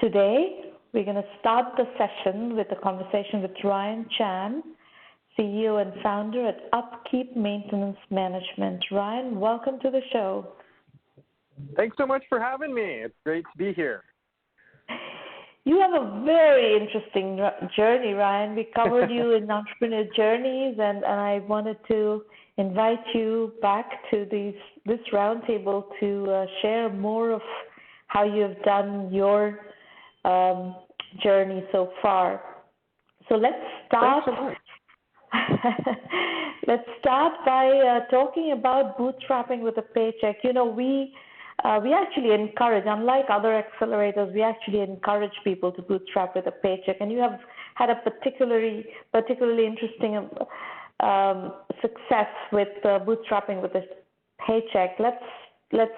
Today, we're going to start the session with a conversation with Ryan Chan, CEO and founder at UpKeep Maintenance Management. Ryan, welcome to the show. Thanks so much for having me. It's great to be here. You have a very interesting journey, Ryan. We covered you in Entrepreneur Journeys, and I wanted to invite you back to this roundtable to share more of how you've done your journey so far. So let's start. Let's start by talking about bootstrapping with a paycheck. You know, we actually encourage, unlike other accelerators, we actually encourage people to bootstrap with a paycheck. And you have had a particularly interesting success with bootstrapping with a paycheck. Let's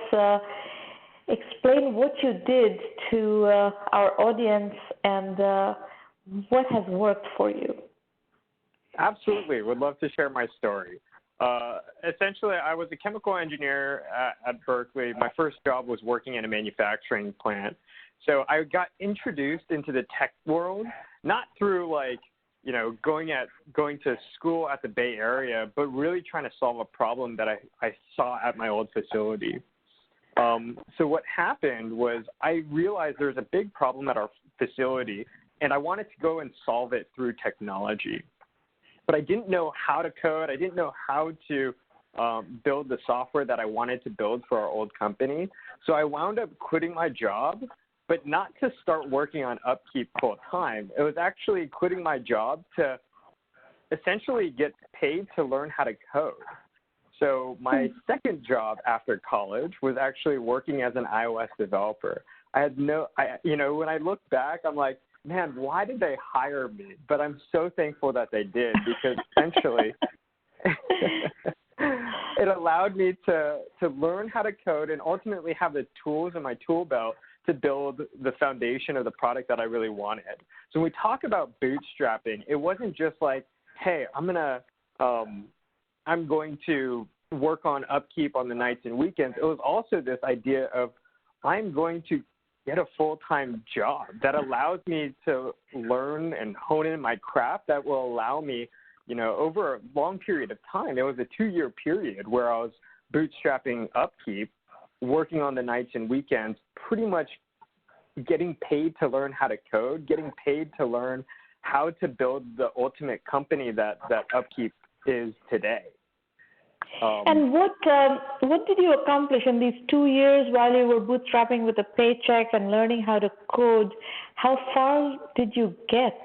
explain what you did to our audience and what has worked for you. Absolutely. Would love to share my story. Essentially, I was a chemical engineer at Berkeley. My first job was working in a manufacturing plant. So I got introduced into the tech world, not through going to school at the Bay Area, but really trying to solve a problem that I saw at my old facility. So what happened was I realized there was a big problem at our facility, and I wanted to go and solve it through technology. But I didn't know how to code. I didn't know how to build the software that I wanted to build for our old company. So I wound up quitting my job, but not to start working on UpKeep full time. It was actually quitting my job to essentially get paid to learn how to code. So my second job after college was actually working as an iOS developer. When I look back, I'm like, man, why did they hire me? But I'm so thankful that they did, because essentially it allowed me to learn how to code and ultimately have the tools in my tool belt to build the foundation of the product that I really wanted. So when we talk about bootstrapping, it wasn't just like, hey, I'm going to work on UpKeep on the nights and weekends. It was also this idea of I'm going to get a full-time job that allows me to learn and hone in my craft that will allow me, over a long period of time. It was a 2-year period where I was bootstrapping UpKeep, working on the nights and weekends, pretty much getting paid to learn how to code, getting paid to learn how to build the ultimate company that UpKeep is today. And what did you accomplish in these 2 years while you were bootstrapping with a paycheck and learning how to code? How far did you get?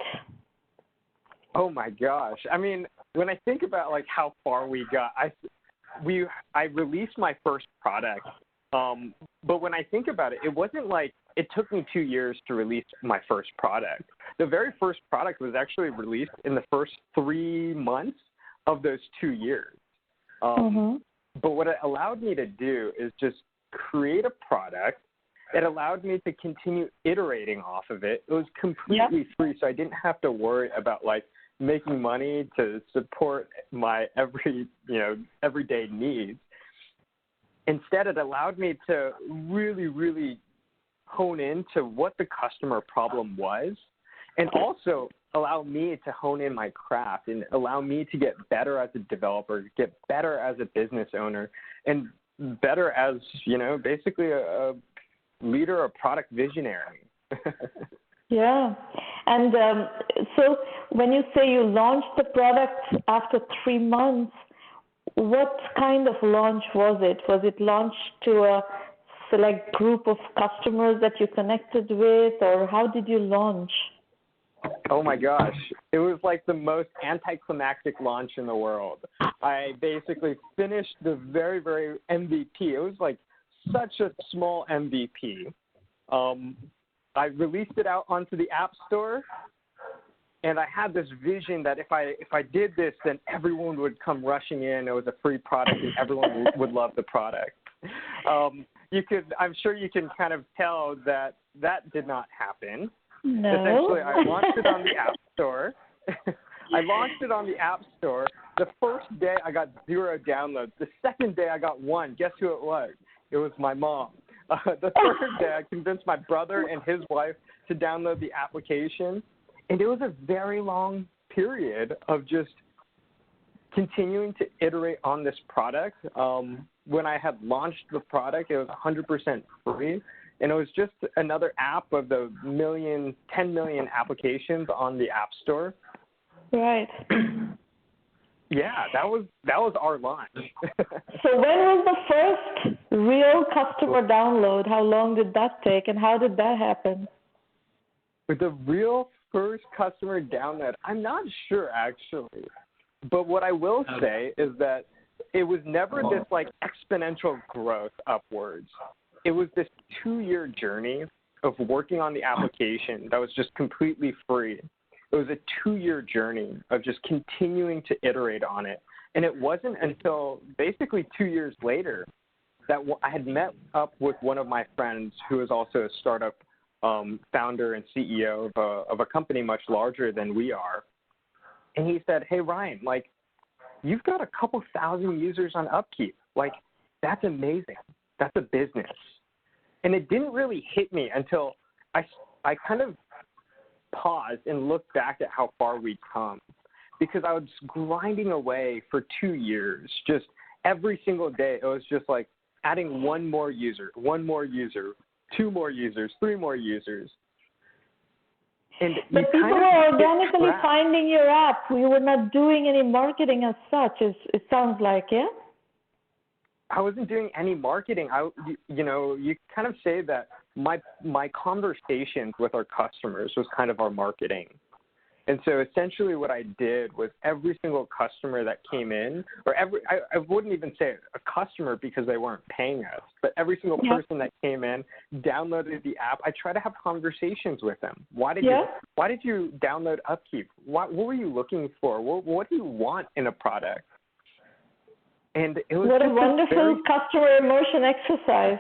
Oh my gosh! I mean, when I think about how far we got, I released my first product. But when I think about it, it wasn't like it took me 2 years to release my first product. The very first product was actually released in the first 3 months of those 2 years. But what it allowed me to do is just create a product. It allowed me to continue iterating off of it. It was completely free, so I didn't have to worry about making money to support my everyday needs. Instead, it allowed me to really, really hone into what the customer problem was, and also allow me to hone in my craft and allow me to get better as a developer, get better as a business owner, and better as, basically a leader, a product visionary. Yeah. And so when you say you launched the product after 3 months, what kind of launch was it? Was it launched to a select group of customers that you connected with, or how did you launch? Oh my gosh. It was like the most anticlimactic launch in the world. I basically finished the very, very MVP. It was like such a small MVP. I released it out onto the App Store, and I had this vision that if I did this, then everyone would come rushing in. It was a free product, and everyone would love the product. I'm sure you can kind of tell that did not happen. No. Essentially, I launched it on the App Store. The first day, I got 0 downloads. The second day, I got 1. Guess who it was? It was my mom. The third day, I convinced my brother and his wife to download the application. And it was a very long period of just continuing to iterate on this product. When I had launched the product, it was 100% free. And it was just another app of the 10 million applications on the App Store. Right. Yeah, that was our launch. So when was the first real customer download? How long did that take, and how did that happen? With the real first customer download, I'm not sure actually. But what I will say is that it was never this like exponential growth upwards. It was this 2-year journey of working on the application that was just completely free. It was a 2-year journey of just continuing to iterate on it. And it wasn't until basically 2 years later that I had met up with one of my friends who is also a startup founder and CEO of a company much larger than we are. And he said, hey, Ryan, like, you've got a couple thousand users on UpKeep. Like, that's amazing. That's a business. And it didn't really hit me until I kind of paused and looked back at how far we'd come, because I was grinding away for 2 years. Just every single day, it was just like adding one more user, 2 more users, 3 more users. And but people were organically finding your app. We were not doing any marketing as such, it sounds like, yeah? I wasn't doing any marketing. You kind of say that my conversations with our customers was kind of our marketing. And so essentially what I did was every single customer that came in, or I wouldn't even say a customer because they weren't paying us, but every single person that came in, downloaded the app, I try to have conversations with them. Why did you download UpKeep? What were you looking for? What do you want in a product? And it was what a wonderful customer immersion exercise.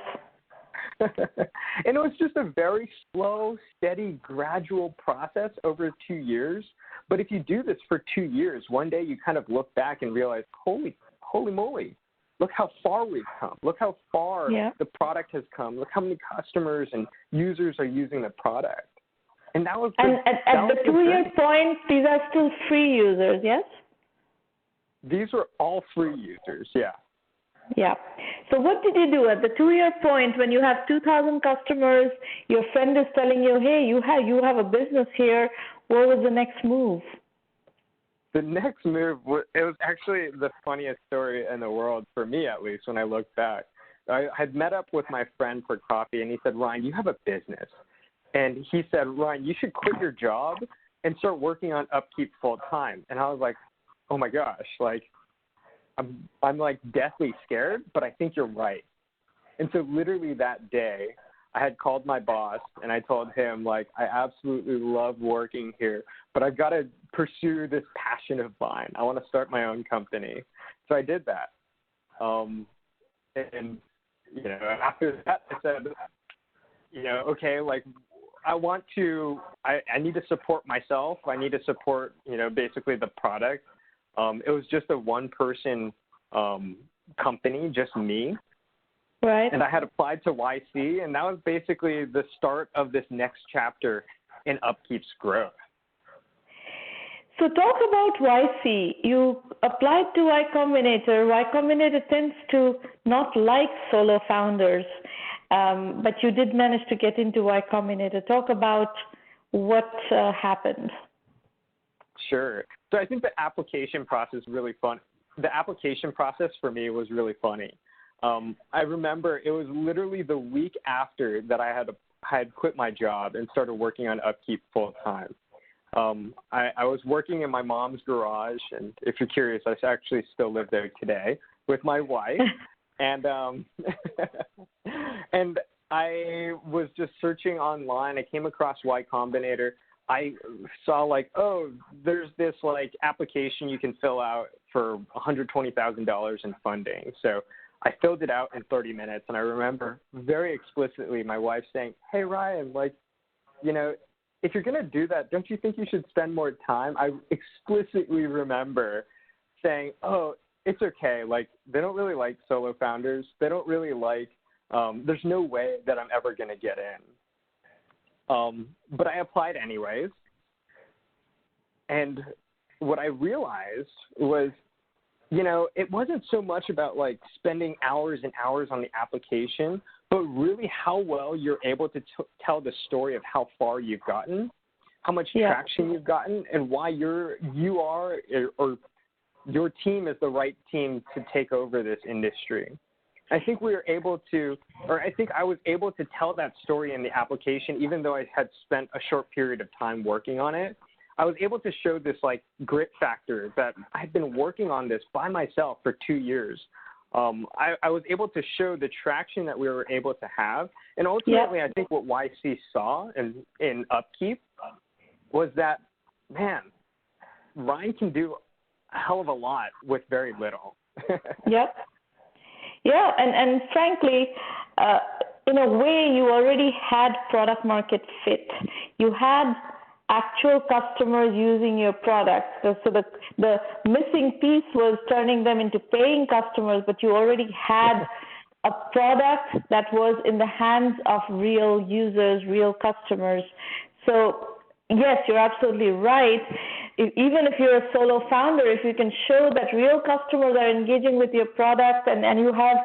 And it was just a very slow, steady, gradual process over 2 years. But if you do this for 2 years, one day you kind of look back and realize, holy moly, look how far we've come. Look how far the product has come. Look how many customers and users are using the product. And that was at the 2-year point, these are still free users, yes? These were all free users, yeah. Yeah. So what did you do at the 2-year point when you have 2,000 customers, your friend is telling you, hey, you have a business here, what was the next move? The next move, it was actually the funniest story in the world, for me at least, when I look back. I had met up with my friend for coffee, and he said, Ryan, you have a business. And he said, Ryan, you should quit your job and start working on UpKeep full time. And I was like, oh my gosh, like, I'm like deathly scared, but I think you're right. And so literally that day, I had called my boss and I told him, like, I absolutely love working here, but I've got to pursue this passion of mine. I want to start my own company. So I did that. And, after that, I said, okay, like, I need to support myself. I need to support, basically the product. It was just a one-person company, just me. Right. And I had applied to YC, and that was basically the start of this next chapter in UpKeep's growth. So talk about YC. You applied to Y Combinator. Y Combinator tends to not like solo founders, but you did manage to get into Y Combinator. Talk about what happened. Sure. So I think the application process is really fun. The application process for me was really funny. I remember it was literally the week after that I had quit my job and started working on UpKeep full time. I was working in my mom's garage, and if you're curious, I actually still live there today with my wife. And and I was just searching online. I came across Y Combinator. I saw like, oh, there's this like application you can fill out for $120,000 in funding. So I filled it out in 30 minutes, and I remember very explicitly my wife saying, hey, Ryan, like, if you're going to do that, don't you think you should spend more time? I explicitly remember saying, oh, it's okay. Like, they don't really like solo founders. They don't really like There's no way that I'm ever going to get in. But I applied anyways. And what I realized was, it wasn't so much about like spending hours and hours on the application, but really how well you're able to tell the story of how far you've gotten, how much traction you've gotten, and why you are or your team is the right team to take over this industry. I think I was able to tell that story in the application, even though I had spent a short period of time working on it. I was able to show this like grit factor that I've been working on this by myself for 2 years. I was able to show the traction that we were able to have. And ultimately, I think what YC saw in UpKeep was that, man, Ryan can do a hell of a lot with very little. Yep. Yeah, and frankly, in a way, you already had product market fit. You had actual customers using your product. So the missing piece was turning them into paying customers, but you already had a product that was in the hands of real users, real customers. So yes, you're absolutely right. Even if you're a solo founder, if you can show that real customers are engaging with your product and you have,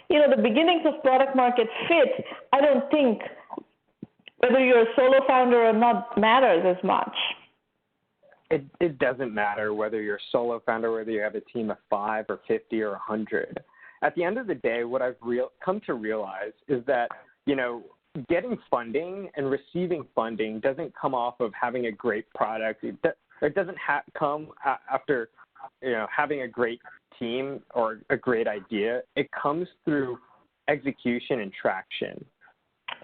the beginnings of product market fit, I don't think whether you're a solo founder or not matters as much. It doesn't matter whether you're a solo founder, whether you have a team of 5 or 50 or 100. At the end of the day, what I've come to realize is that, getting funding and receiving funding doesn't come off of having a great product. It doesn't come after, having a great team or a great idea. It comes through execution and traction.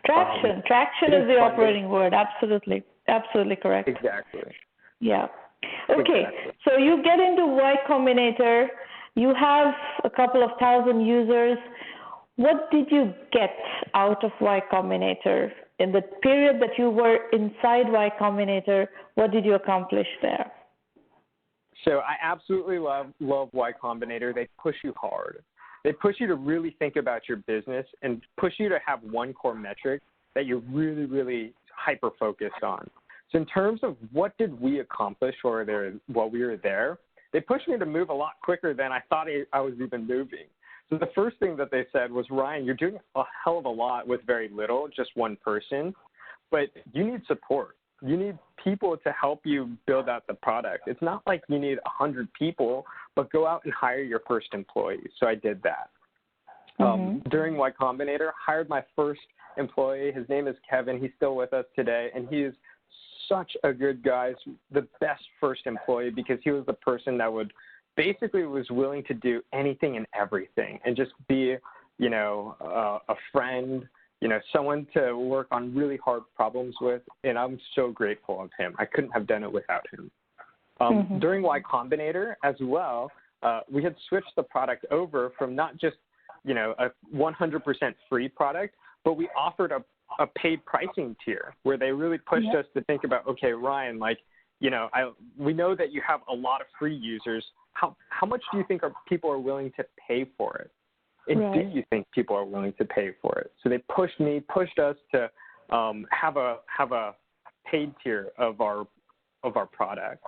Traction is the operating word. Absolutely correct. Exactly. Yeah. Okay. Exactly. So you get into Y Combinator. You have a couple of thousand users. What did you get out of Y Combinator in the period that you were inside Y Combinator? What did you accomplish there? So I absolutely love Y Combinator. They push you hard. They push you to really think about your business and push you to have one core metric that you're really, really hyper-focused on. So in terms of what did we accomplish while we were there, they pushed me to move a lot quicker than I thought I was even moving. So the first thing that they said was, Ryan, you're doing a hell of a lot with very little, just one person, but you need support. You need people to help you build out the product. It's not like you need 100 people, but go out and hire your first employee. So I did that. During Y Combinator, hired my first employee. His name is Kevin. He's still with us today, and he is such a good guy. He's the best first employee because he was the person that was willing to do anything and everything and just be, a friend, someone to work on really hard problems with, and I'm so grateful of him. I couldn't have done it without him. During Y Combinator as well, we had switched the product over from not just, a 100% free product, but we offered a paid pricing tier where they really pushed us to think about, okay, Ryan, we know that you have a lot of free users. How much do you think people are willing to pay for it? And do you think people are willing to pay for it? So they pushed us to have a paid tier of our product.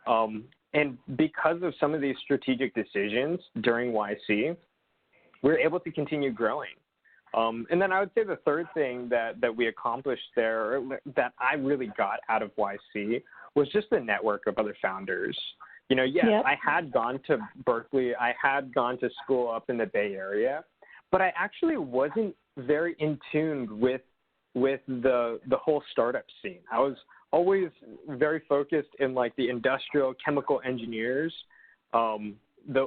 And because of some of these strategic decisions during YC, we were able to continue growing. And then I would say the third thing that we accomplished there that I really got out of YC was just the network of other founders. I had gone to Berkeley. I had gone to school up in the Bay Area, but I actually wasn't very in tune with the whole startup scene. I was always very focused in like the industrial chemical engineers, all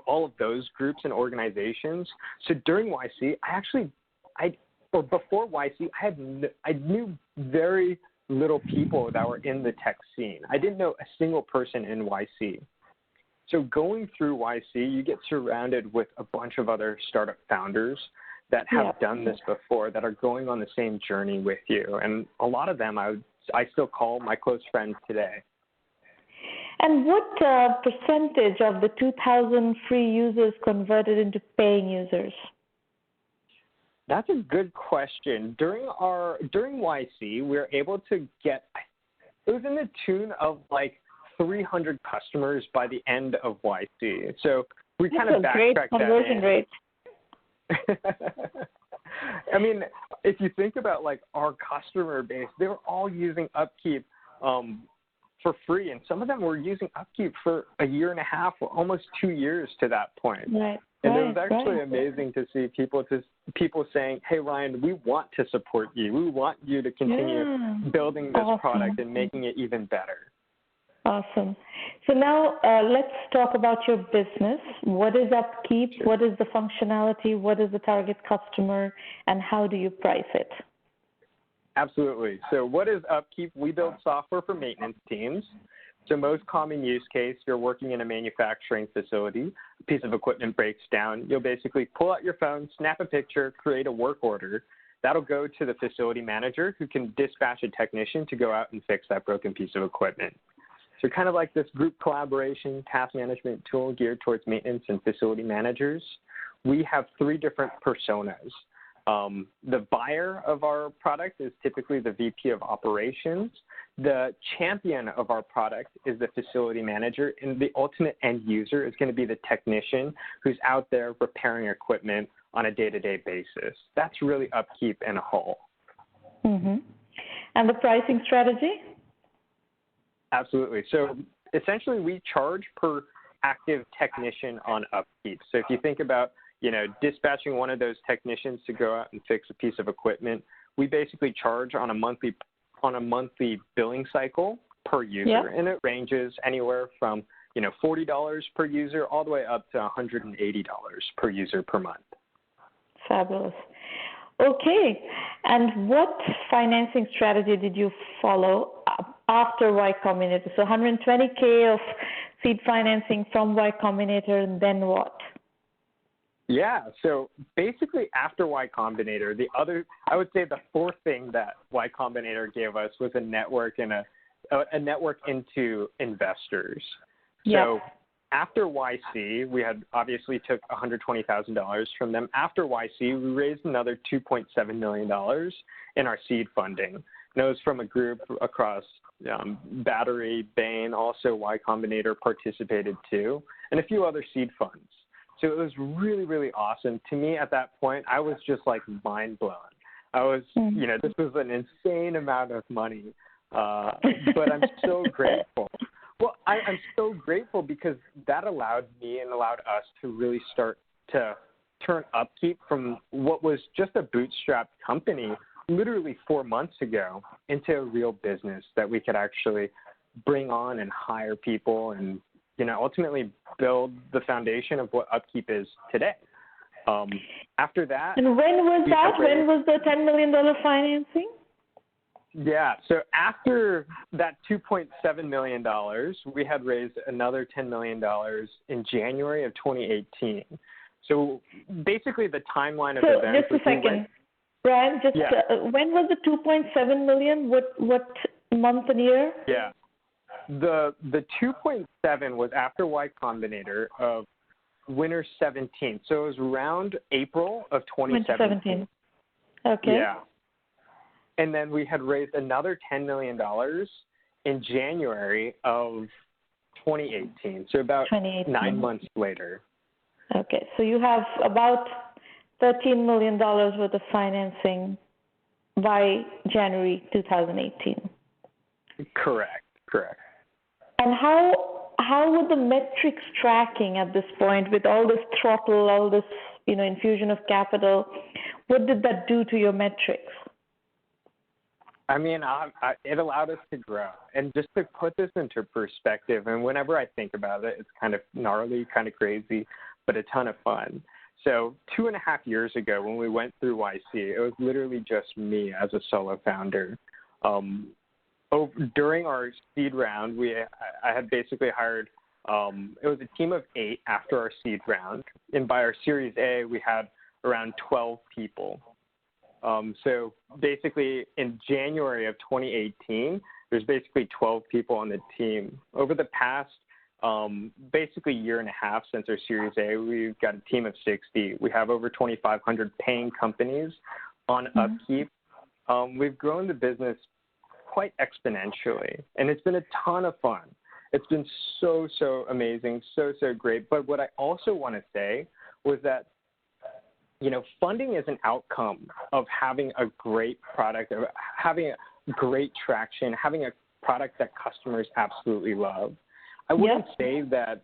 of those groups and organizations. So during YC, before YC, I knew very little people that were in the tech scene. I didn't know a single person in YC. So going through YC, you get surrounded with a bunch of other startup founders that have done this before, that are going on the same journey with you. And a lot of them I still call my close friends today. And what percentage of the 2,000 free users converted into paying users? That's a good question. During YC, we were able to get, it was in the tune of like 300 customers by the end of YC. So we kind of backtracked that in. That's a great conversion rate. I mean, if you think about like our customer base, they were all using UpKeep for free, and some of them were using UpKeep for a year and a half, or almost 2 years to that point. Right. And it was actually amazing to see people saying, "Hey, Ryan, we want to support you. We want you to continue building this product and making it even better." Awesome. So now let's talk about your business. What is UpKeep? Sure. What is the functionality? What is the target customer? And how do you price it? Absolutely. So what is UpKeep? We build software for maintenance teams. So most common use case, you're working in a manufacturing facility, a piece of equipment breaks down. You'll basically pull out your phone, snap a picture, create a work order. That'll go to the facility manager, who can dispatch a technician to go out and fix that broken piece of equipment. So kind of like this group collaboration task management tool geared towards maintenance and facility managers. We have 3 different personas. The buyer of our product is typically the VP of operations. The champion of our product is the facility manager, and the ultimate end user is going to be the technician who's out there repairing equipment on a day-to-day basis. That's really UpKeep in a whole. Mm-hmm. And the pricing strategy? Absolutely. So essentially we charge per active technician on UpKeep. So if you think about, dispatching one of those technicians to go out and fix a piece of equipment, we basically charge on a monthly billing cycle per user. Yep. And it ranges anywhere from, $40 per user all the way up to $180 per user per month. Fabulous. Okay. And what financing strategy did you follow after Y Combinator? So $120K of seed financing from Y Combinator, and then what? Yeah, so basically after Y Combinator, I would say the fourth thing that Y Combinator gave us was a network and a network into investors. Yep. So after YC, we had obviously took $120,000 from them. After YC, we raised another $2.7 million in our seed funding. And it was from a group across Battery, Bain, also Y Combinator participated too, and a few other seed funds. So it was really, really awesome. To me at that point, I was just like mind blown. I was, this was an insane amount of money, but I'm so grateful. Well, I'm so grateful because that allowed me and allowed us to really start to turn UpKeep from what was just a bootstrapped company literally 4 months ago into a real business that we could actually bring on and hire people and, ultimately build the foundation of what UpKeep is today. After that. And when was that? When was the $10 million financing? Yeah, so after that $2.7 million, we had raised another $10 million in January of 2018. So basically the timeline of events. Just a second. Brian, when was the $2.7 million? What month and year? Yeah. The 2.7 was after Y Combinator of winter 17. So it was around April of 2017. Okay. Yeah. And then we had raised another $10 million in January of 2018. So about 9 months later. Okay. So you have about $13 million worth of financing by January 2018. Correct. And how were the metrics tracking at this point with all this throttle, all this infusion of capital? What did that do to your metrics? I mean, it allowed us to grow. And just to put this into perspective, and whenever I think about it, it's kind of gnarly, kind of crazy, but a ton of fun. So 2.5 years ago when we went through YC, it was literally just me as a solo founder. During our seed round, I had basically hired, it was a team of 8 after our seed round. And by our Series A, we had around 12 people. So basically in January of 2018, there's basically 12 people on the team. Over the past basically a year and a half since our Series A. We've got a team of 60. We have over 2,500 paying companies on UpKeep. We've grown the business quite exponentially, and it's been a ton of fun. It's been so amazing, so great. But what I also want to say was that, funding is an outcome of having a great product, of having a great traction, having a product that customers absolutely love. I wouldn't say that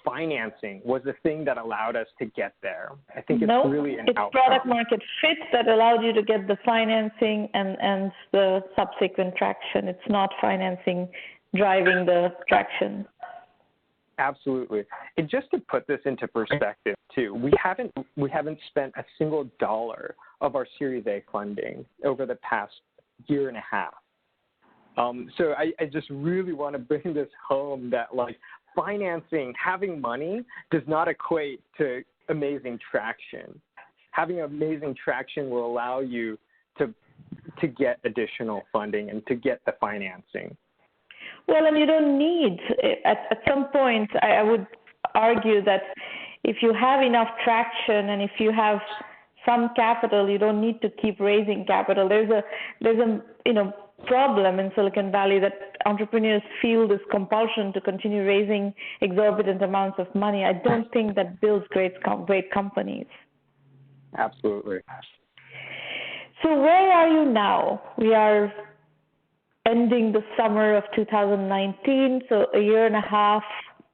financing was the thing that allowed us to get there. I think it's really an outcome. It's product market fit that allowed you to get the financing and the subsequent traction. It's not financing driving the traction. Absolutely. And just to put this into perspective too, we haven't spent a single dollar of our Series A funding over the past year and a half. So I just really want to bring this home that financing, having money does not equate to amazing traction. Having amazing traction will allow you to get additional funding and to get the financing. Well, and you don't need, at some point, I would argue that if you have enough traction and if you have some capital, you don't need to keep raising capital. There's a problem in Silicon Valley that entrepreneurs feel this compulsion to continue raising exorbitant amounts of money. I don't think that builds great companies. Absolutely. So where are you now? We are ending the summer of 2019, so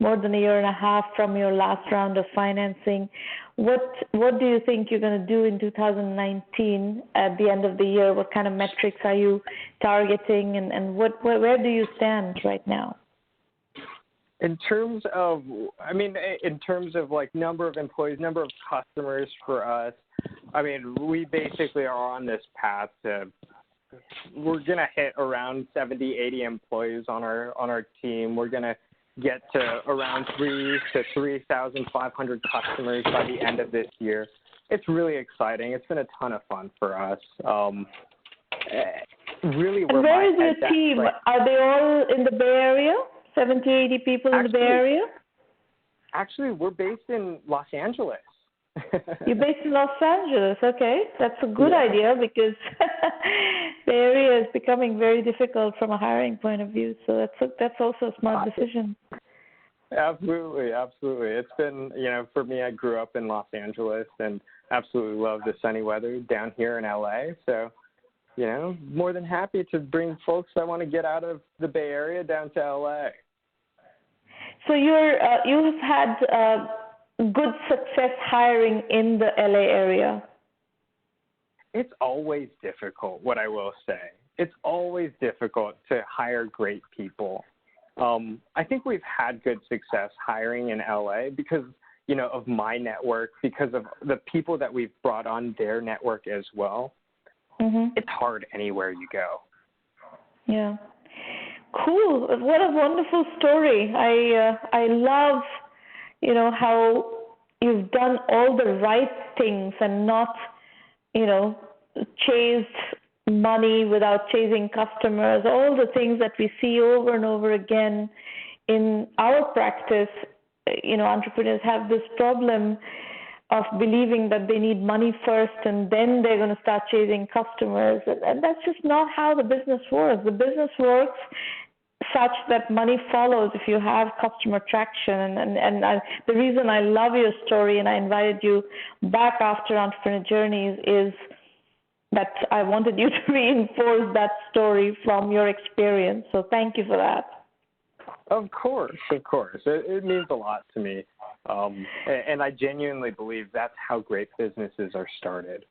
more than a year and a half from your last round of financing. What do you think you're going to do in 2019 at the end of the year? What kind of metrics are you targeting, and where do you stand right now? In terms of number of employees, number of customers for us, we basically are on this path to, we're going to hit around 70, 80 employees on our team. We're going to get to around 3,000 to 3,500 customers by the end of this year. It's really exciting. It's been a ton of fun for us. Really, and where is your team? Are they all in the Bay Area? 70, 80 people in the Bay Area? Actually, we're based in Los Angeles. You're based in Los Angeles, okay. That's a good idea because the area is becoming very difficult from a hiring point of view. So that's also a smart decision. Absolutely. It's been, for me, I grew up in Los Angeles and absolutely love the sunny weather down here in LA. So, more than happy to bring folks that want to get out of the Bay Area down to LA. So you've had good success hiring in the LA area? It's always difficult, what I will say. It's always difficult to hire great people. I think we've had good success hiring in LA because, of my network, because of the people that we've brought on their network as well. Mm-hmm. It's hard anywhere you go. Yeah. Cool. What a wonderful story. I love how you've done all the right things and not, chased money without chasing customers, all the things that we see over and over again in our practice. Entrepreneurs have this problem of believing that they need money first and then they're going to start chasing customers. And that's just not how the business works. The business works such that money follows if you have customer traction. And the reason I love your story and I invited you back after Entrepreneur Journeys is that I wanted you to reinforce that story from your experience. So thank you for that. Of course. It means a lot to me. And I genuinely believe that's how great businesses are started.